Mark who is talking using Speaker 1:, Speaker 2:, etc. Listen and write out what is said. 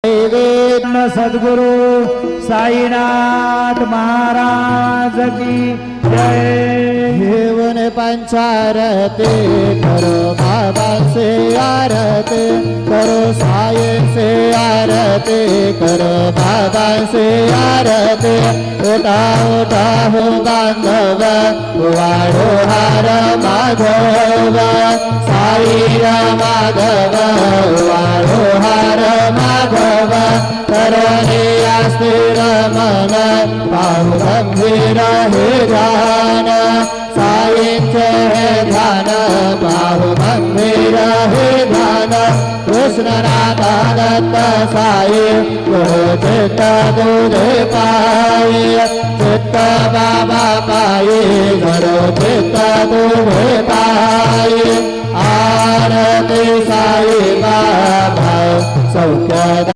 Speaker 1: वेद सद्गुरु साईनाथ महाराज की जय।
Speaker 2: जीवन पंचारती करो बाबा से आरती करो, साई से आरती करो, बाबा से आरती। उठा उठा हो बांधव वाढो हार माधव, साई माधव वाढो हार माधव। करणे स्थिर मन पाहु गंभीर हे ध्यान, साईंचे हे ध्यान पाहु गंभीर हे ध्यान। कृष्ण राधा दत्त साई गुरु चित्त तुझे पाई, चित्त बाबा पाई गुरु चित्त तुझे पाई। आरती साई बाबा सौख्य